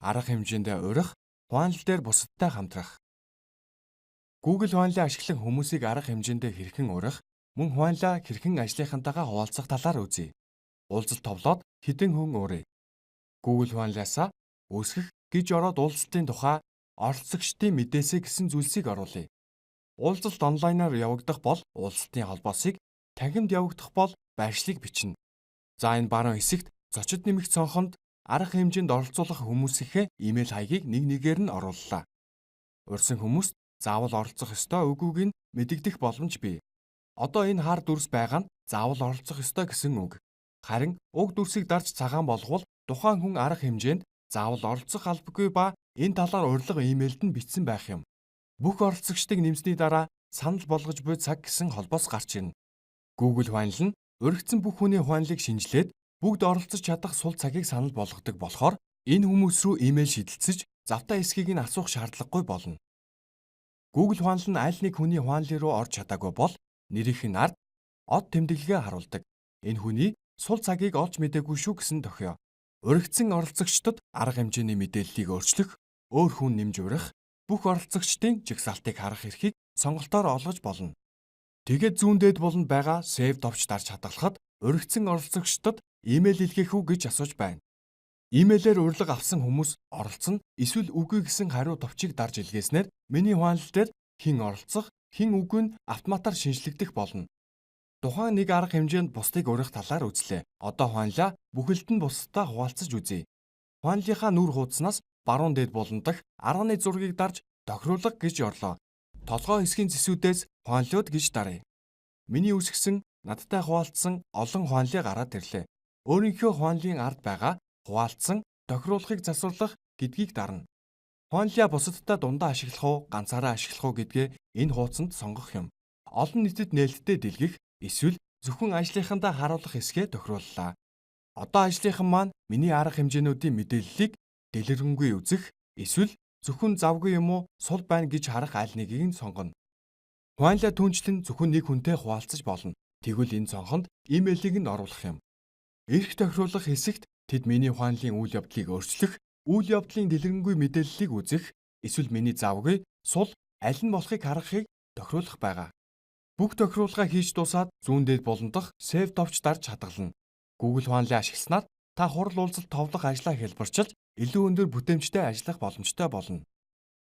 арга хэмжээндээ урих, хуваанал дээр бусадтай хамтрах. Google хуваанлаа ашиглан хүмүүсийг арга хэмжээндээ хэрхэн урих, мөн хуваанлаа хэрхэн ажлынхантайгаа хуваалцах талаар үзье. Уулзалт товлоод хэдэн хүн урья. Google хуваанлаасаа үүсгэх гэж ороод уулзалтын тухай оролцогчдын мэдээсээ гэсэн зүйлсийг оруулъя. Уулзалт онлайнаар явагдах бол уулзалтын холбоосыг, танхимд явагдах бол байршлыг бичнэ. За энэ баруун хэсэгт зочид нэмэх цонхонд арга хэмжээнд оролцуулах хүмүүсийнхээ имэйл хаягийг нэг нэгээр нь орууллаа. Урьсан хүмүүст заавал оролцох ёстой үгүйг нь мэдэгдэх боломж бий. Одоо энэ хар дүрс байгаа нь заавал оролцох ёстой гэсэн үг. Харин уг дүрсийг дарж цагаан болгоход тухайн хүн арга хэмжээнд заавал оролцох албагүй ба энэ талаар урилга имэйлд нь бичсэн байх юм. Бүх оролцогчдыг нэмсний дараа санал болгож буй цаг гэсэн холбоос гарч ирнэ. Google хуваанал нь уригдсан бүх хүний хуваналыг шинжилээд бүгд оролцож чадах сул цагийг санал болгодог болохоор энэ хүмүүс рүү имэйл шидэлцэж завтай эсхийг нь асуух шаардлагагүй болно. Google хуваанал нь аль нэг хүний хуваналын руу орж чадаагүй бол нэрийнх нь ард од тэмдэглэгээ харуулдаг. Энэ хүний сул цагийг олж мэдээгүй шүү гэсэн тохио. Уригдсан оролцогчдод арга хэмжээний мэдээллийг өөрчлөх, өөр хүн нэмж урих, бүх оролцогчдын жагсаалтыг харах эрхийг сонголтоор олгож болно. Тэгээд зүүн дээд болонд байгаа Save товч дарж хадгалахад уригдсан оролцогчдод имэйл илгээх үү гэж асууж байна. Имэйлээр урилга авсан хүмүүс оролцсон эсвэл үгүй гэсэн хариу товчийг дарж илгээснээр миний хуваанал дээр хэн оролцох, хэн үгүй нь автоматар шинжлэгдэх болно. Тухайн нэг арга хэмжээнд бусдыг урих талаар үзлээ. Одоо хуваанлаа бүхэлд нь бусдаа хуваалцаж үзье. Хуваанлынхаа нүр хуудаснаас баруун дээд болон дах 10-ны зургийг дарж тохируулга гэж орлоо. Толгой хэсгийн зэсүүдээс хуваанлууд гэж даръя. Миний үсгсэн, надтай хуваалцсан олон хуваанлыг гараад ирлээ. Өөрийнхөө хуваанлын ард байгаа хуваалцсан, тохируулгыг засварлах гэдгийг дарна. Хуваанлаа бусадтай дундаа ашиглах уу, ганцаараа ашиглах уу гэдгээ энэ хуудсанд сонгох юм. Олон нийтэд нээлттэй дэлгэх эсвэл зөвхөн ажлынхандаа харуулах хэсгээ тохирууллаа. Одоо ажлынхан маань миний арга хэмжээнүүдийн мэдээллийг дэлгэрэнгүй үзэх эсвэл зөвхөн завгүй юм уу сул байна гэж харах аль нэгийг нь сонгоно. Хуваанлаа түнчлэн зөвхөн нэг хүнтэй хуваалцаж болно. Тэгвэл энэ цонхонд имэйлийг нь оруулах юм. Эрх тохируулах хэсэгт тэд миний хуваанлын үйл явдлыг өөрчлөх, үйл явдлын дэлгэрэнгүй мэдээллийг үзэх, эсвэл миний завгүй сул аль нь болохыг харахыг тохируулах байгаа. Бүх тохируулгаа хийж дуусаад зүүн дээд болон дах Save товч дарж хадгална. Google хуваанлаа ашигласнаар та хурал уулзалт товлох ажлаа хэлбэрчилж илүү өндөр бүтээмжтэй ажиллах боломжтой болно.